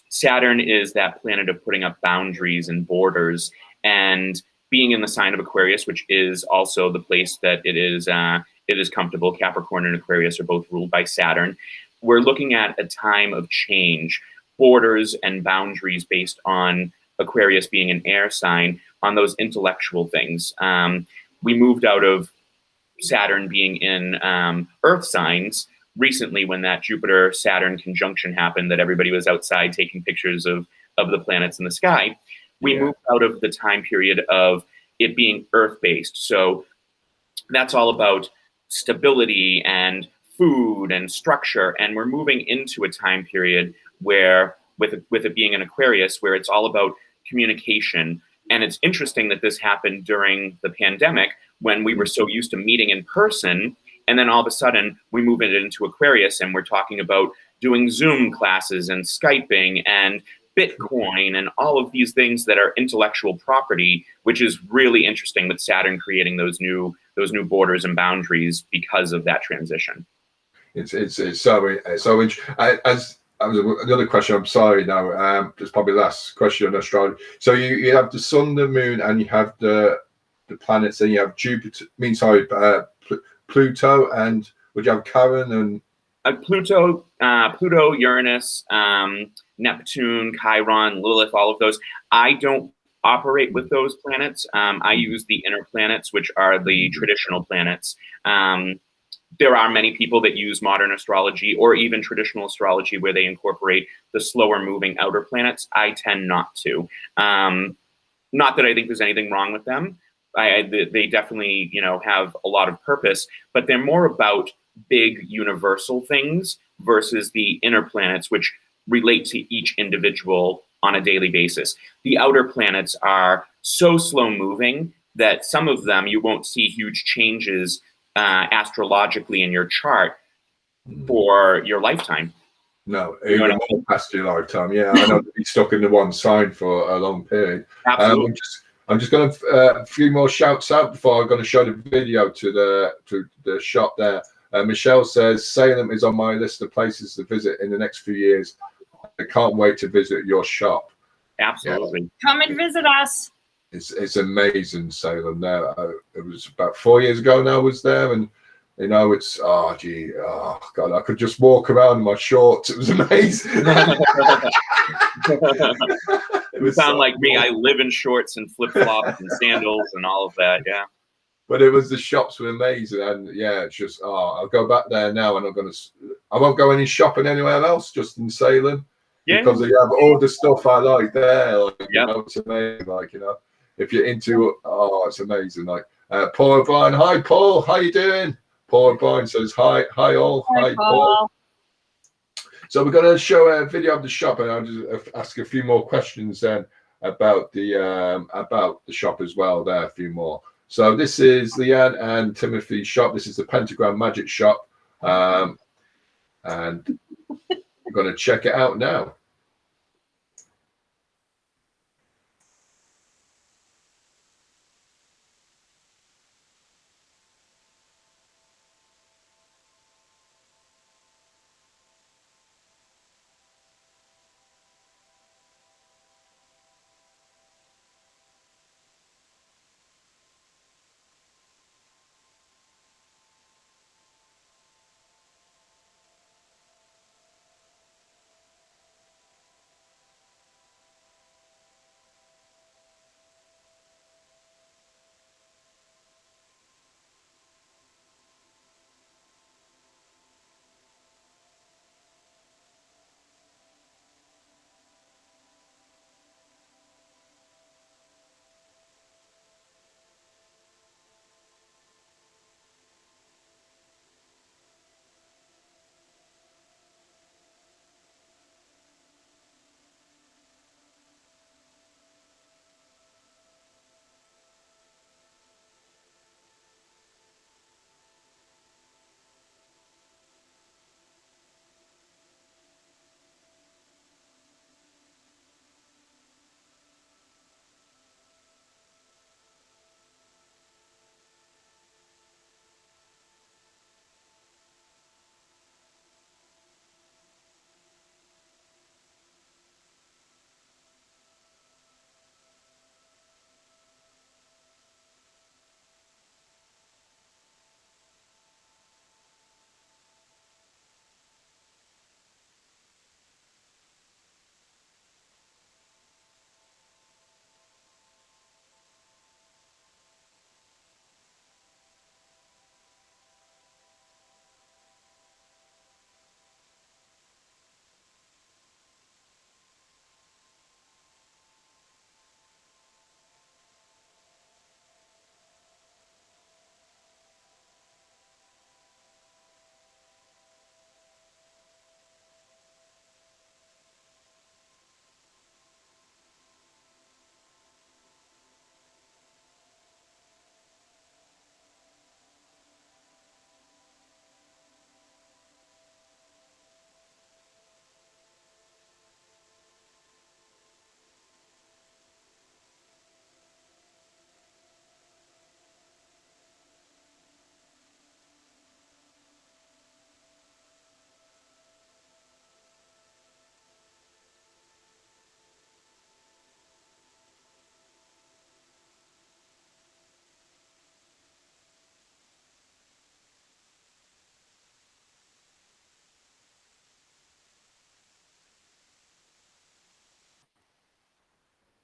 Saturn is that planet of putting up boundaries and borders, and being in the sign of Aquarius, which is also the place that it is comfortable. Capricorn and Aquarius are both ruled by Saturn. We're looking at a time of change, borders and boundaries based on Aquarius being an air sign, on those intellectual things. We moved out of Saturn being in Earth signs recently when that Jupiter-Saturn conjunction happened, that everybody was outside taking pictures of the planets in the sky. We moved out of the time period of it being Earth-based. So that's all about stability and food and structure. And we're moving into a time period where, with it being an Aquarius, where it's all about communication. And it's interesting that this happened during the pandemic when we were so used to meeting in person. And then all of a sudden we move it into Aquarius and we're talking about doing Zoom classes and Skyping and Bitcoin and all of these things that are intellectual property, which is really interesting, with Saturn creating those new borders and boundaries because of that transition. It's so interesting. As another question, I'm sorry now, it's probably the last question on astrology. So you have the sun, the moon, and you have the planets, and you have Jupiter, Pluto, and would you have Charon and Pluto, Uranus, Neptune, Chiron, Lilith, all of those. I don't operate with those planets. I use the inner planets, which are the traditional planets. There are many people that use modern astrology or even traditional astrology where they incorporate the slower moving outer planets. I tend not to. Not that I think there's anything wrong with them. They definitely, you know, have a lot of purpose, but they're more about big universal things versus the inner planets, which relate to each individual on a daily basis. The outer planets are so slow moving that some of them you won't see huge changes astrologically in your chart for your lifetime. No, even more past your lifetime. Yeah, I know to be stuck in the one sign for a long period. Absolutely. I'm just going to a few more shouts out before I'm going to show the video to the shop there. Michelle says Salem is on my list of places to visit in the next few years. I can't wait to visit your shop. Absolutely. Yeah. Come and visit us. It's amazing, Salem. There, it was about 4 years ago now. I was there, and you know, it's God, I could just walk around in my shorts. It was amazing. You sound like me. I live in shorts and flip flops and sandals and all of that. Yeah. But the shops were amazing, and yeah, it's just I'll go back there now, and I won't go any shopping anywhere else, just in Salem, because you have all the stuff I like there. Like, you know, it's amazing. Like, you know, if you're into it's amazing. Like Paul O'Brien, hi Paul, how you doing? Paul O'Brien says hi all, hi Paul. So we're going to show a video of the shop, and I'll just ask a few more questions then about the shop as well. There, a few more. So this is Leanne and Timothy shop. This is the Pentagram Magic shop, and we're going to check it out now.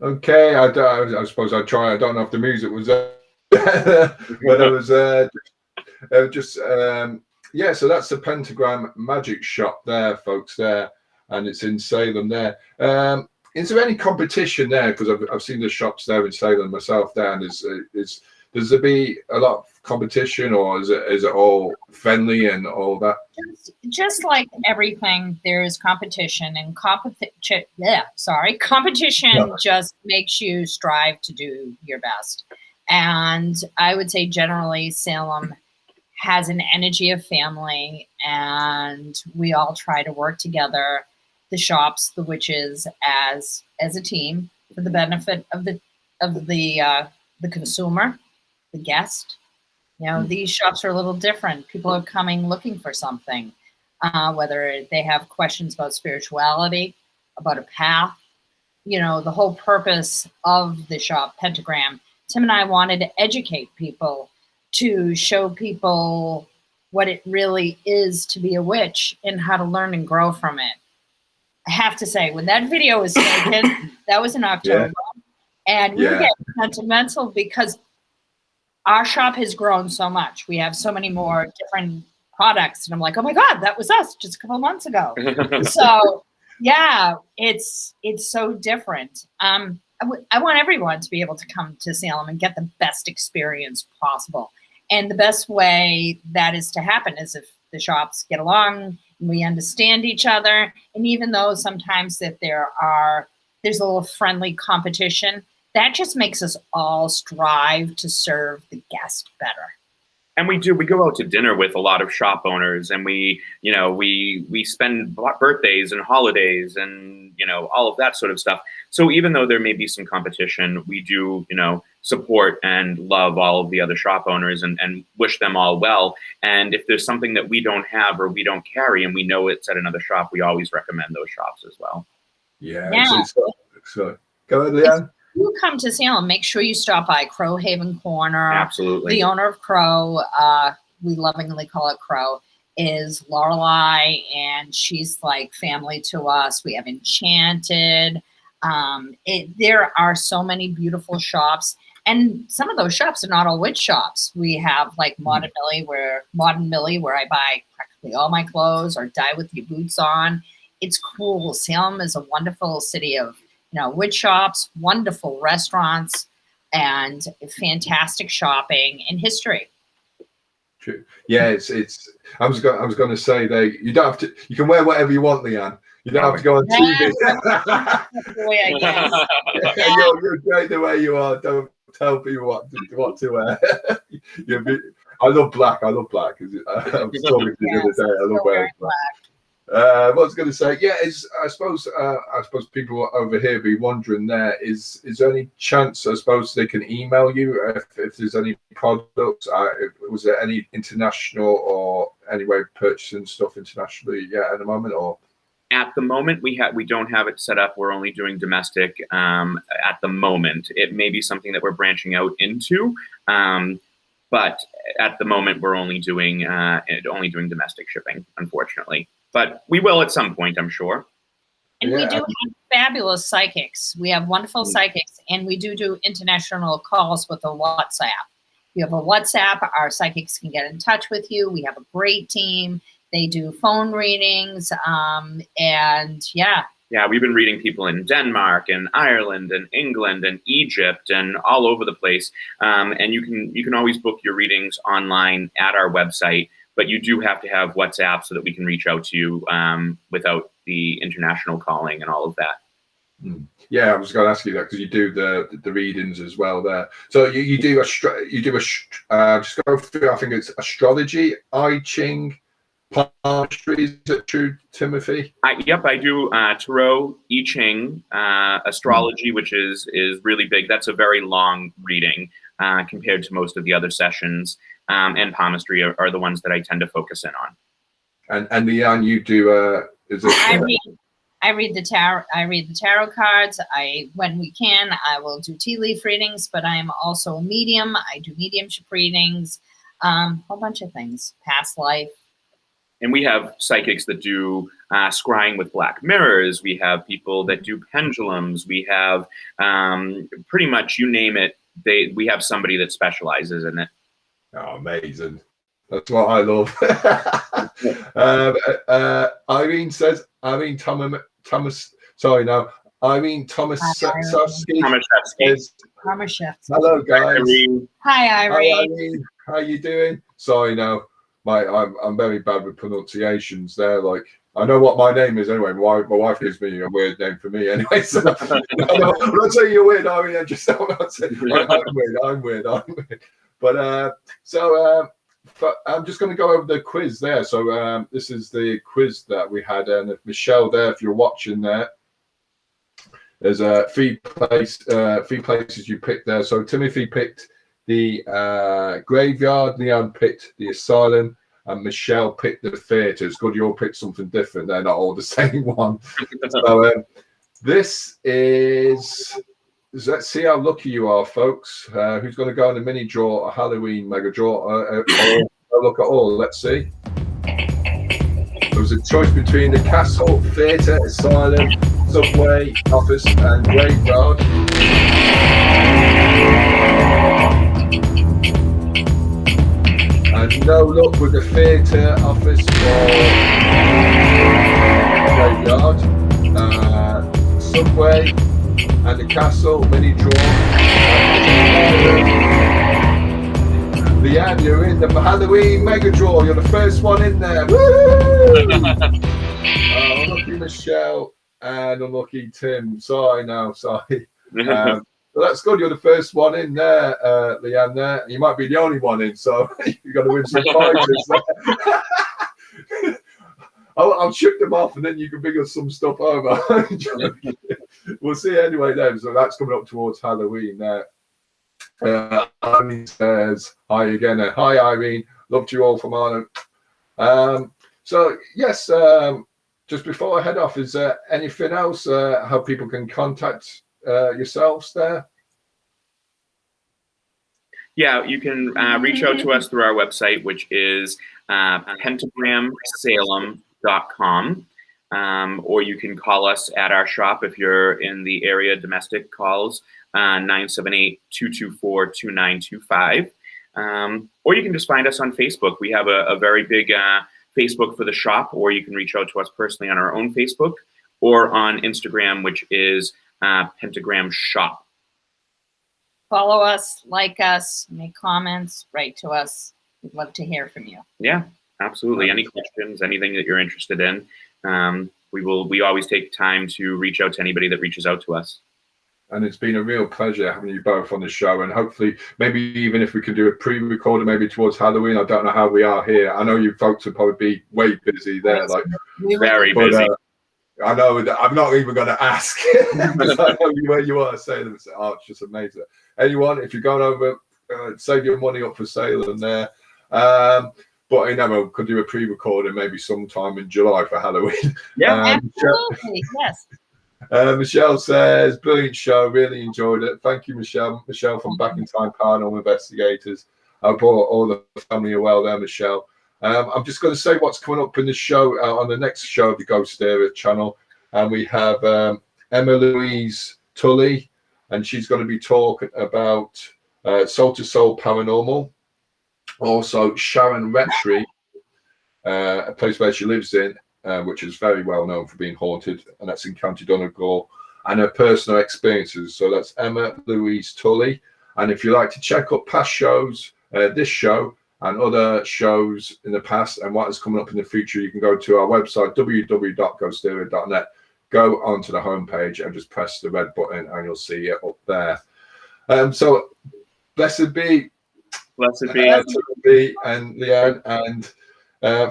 Okay, I suppose I'd try. I don't know if the music was there, but it was just yeah. So that's the Pentagram Magic Shop there, folks. There, and it's in Salem. There. Is there any competition there? Because I've seen the shops there in Salem myself. There, and does there be a lot of competition, or is it all friendly and all that? Just like everything, there's competition, and competition. Yeah, sorry, competition just makes you strive to do your best. And I would say generally, Salem has an energy of family, and we all try to work together, the shops, the witches, as a team for the benefit of the consumer, the guest. You know, these shops are a little different. People are coming looking for something, whether they have questions about spirituality, about a path. You know, the whole purpose of the shop, Pentagram, Tim and I wanted to educate people, to show people what it really is to be a witch and how to learn and grow from it. I have to say, when that video was taken, that was in October, and we get sentimental because our shop has grown so much. We have so many more different products, and I'm like, oh my God, that was us just a couple of months ago. So yeah, it's so different. I want everyone to be able to come to Salem and get the best experience possible. And the best way that is to happen is if the shops get along and we understand each other. And even though sometimes that there's a little friendly competition, that just makes us all strive to serve the guest better. And we go out to dinner with a lot of shop owners, and we spend birthdays and holidays and, all of that sort of stuff. So even though there may be some competition, we do, support and love all of the other shop owners and wish them all well. And if there's something that we don't have or we don't carry and we know it's at another shop, we always recommend those shops as well. Yeah. So go ahead, Leanne. You come to Salem, make sure you stop by Crow Haven Corner. Absolutely. The owner of Crow, we lovingly call it Crow, is Lorelei, and she's like family to us. We have Enchanted. There are so many beautiful shops, and some of those shops are not all witch shops. We have like Modern Millie, where I buy practically all my clothes, or Die with Your Boots On. It's cool. Salem is a wonderful city of witch shops, wonderful restaurants, and fantastic shopping and history. True. Yeah, it's. I was going to say you don't have to. You can wear whatever you want, Leanne. You don't have to go on TV. That's the way I guess. You're great the way you are. Don't tell people what to wear. I love black. I was talking to you the other day. I love wearing black. What I was going to say, I suppose people over here be wondering is there any chance, I suppose, they can email you if there's any products? Was there any international or any way of purchasing stuff internationally at the moment? Or at the moment, we don't have it set up. We're only doing domestic at the moment. It may be something that we're branching out into, but at the moment, we're only doing domestic shipping, unfortunately. But we will at some point, I'm sure. And we do have fabulous psychics. We have wonderful psychics, and we do international calls with a WhatsApp. You have a WhatsApp, our psychics can get in touch with you. We have a great team. They do phone readings, and Yeah, we've been reading people in Denmark and Ireland and England and Egypt and all over the place. And you can always book your readings online at our website. But you do have to have WhatsApp so that we can reach out to you without the international calling and all of that. Yeah, I was going to ask you that because you do the readings as well there. So you do just go through. I think it's astrology, I Ching, palmistry. Is it true, Timothy? Yep, I do tarot, I Ching, astrology, which is really big. That's a very long reading compared to most of the other sessions. And palmistry are the ones that I tend to focus in on. And Leanne, you do I read the tarot. I read the tarot cards. When we can, I will do tea leaf readings. But I am also a medium. I do mediumship readings, a whole bunch of things. Past life. And we have psychics that do scrying with black mirrors. We have people that do pendulums. We have pretty much, you name it, we have somebody that specializes in it. Oh, amazing. That's what I love. Irene says, Irene Thomas, sorry, no, Irene Tomaszewski. Hello, guys. Hi, Irene. Irene. How you doing? Sorry, no, I'm very bad with pronunciations there. Like, I know what my name is anyway. My wife gives me a weird name for me anyway. So I'm not saying you're weird, Irene. I just don't want to say I'm weird. But but I'm just going to go over the quiz there. So this is the quiz that we had, and Michelle there, if you're watching there, there's three places you picked there. So Timothy picked the graveyard, Leanne picked the asylum, and Michelle picked the theatre. It's good you all picked something different. They're not all the same one. So this is. Let's see how lucky you are, folks. Who's going to go on a mini draw, a Halloween mega draw, or look at all? Let's see. There was a choice between the castle, theatre, asylum, subway, office, and graveyard. And no luck with the theatre, office, or graveyard. Subway and the castle, mini draw. Leanne, you're in the Halloween mega draw. You're the first one in there. Woo! Unlucky Michelle and unlucky Tim. Sorry. But that's good. You're the first one in there, Leanne. There, you might be the only one in, so you're going to win some prizes. I'll ship them off, and then you can bring us some stuff over. We'll see anyway then. So that's coming up towards Halloween there. Irene says hi again. Hi Irene, loved you all from Ireland. So yes, just before I head off, is there anything else how people can contact yourselves there? Yeah, you can reach out to us through our website, which is pentagramsalem.com. Or you can call us at our shop if you're in the area. Domestic calls 978-224-2925. Or you can just find us on Facebook. We have a very big Facebook for the shop, or you can reach out to us personally on our own Facebook or on Instagram, which is Pentagram Shop. Follow us, like us, make comments, write to us. We'd love to hear from you. Yeah, absolutely. Any questions, anything that you're interested in. We always take time to reach out to anybody that reaches out to us. And it's been a real pleasure having you both on the show. And hopefully, maybe even if we can do a pre-recorder, maybe towards Halloween. I don't know how we are here. I know you folks will probably be way busy there, like very busy. I know that I'm not even going to ask because I know where you are. Salem. Oh, it's just amazing. Anyone, if you're going over, save your money up for Salem there. But I never could do a pre-recording maybe sometime in July for Halloween. Yeah, absolutely. Yes. Michelle says, brilliant show. Really enjoyed it. Thank you, Michelle. Michelle from Back in Time Paranormal Investigators. I brought all the family well there, Michelle. I'm just going to say what's coming up in the show on the next show of the GhostÉire channel. And we have Emma Louise Tully, and she's going to be talking about Soul to Soul Paranormal. Also, Sharon Retry, a place where she lives in, which is very well known for being haunted, and that's in County Donegal, and her personal experiences. So that's Emma Louise Tully. And if you like to check up past shows, this show and other shows in the past and what is coming up in the future, you can go to our website, www.ghostére.net, go onto the homepage and just press the red button and you'll see it up there. So blessed be and Leanne, and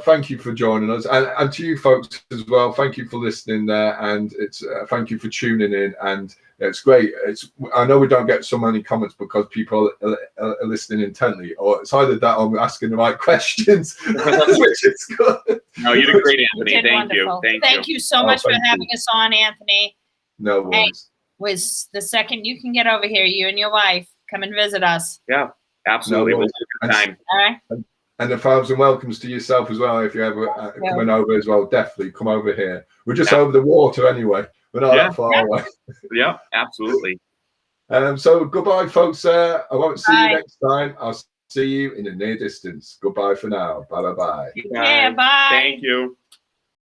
thank you for joining us, and to you folks as well. Thank you for listening there, and it's thank you for tuning in, and it's great. I know we don't get so many comments because people are listening intently, or it's either that or we're asking the right questions, which is good. No, you did great, Anthony. Thank you. Thank you so much for having us on, Anthony. No worries. Was the second you can get over here, you and your wife come and visit us. Yeah. Absolutely. No, we'll take your time. All right. And 1,000 welcomes to yourself as well. If you're ever coming over as well, definitely come over here. We're just over the water anyway. We're not that far away. Yeah, absolutely. So goodbye, folks. I won't see you next time. I'll see you in the near distance. Goodbye for now. Bye. Yeah, bye. Thank you.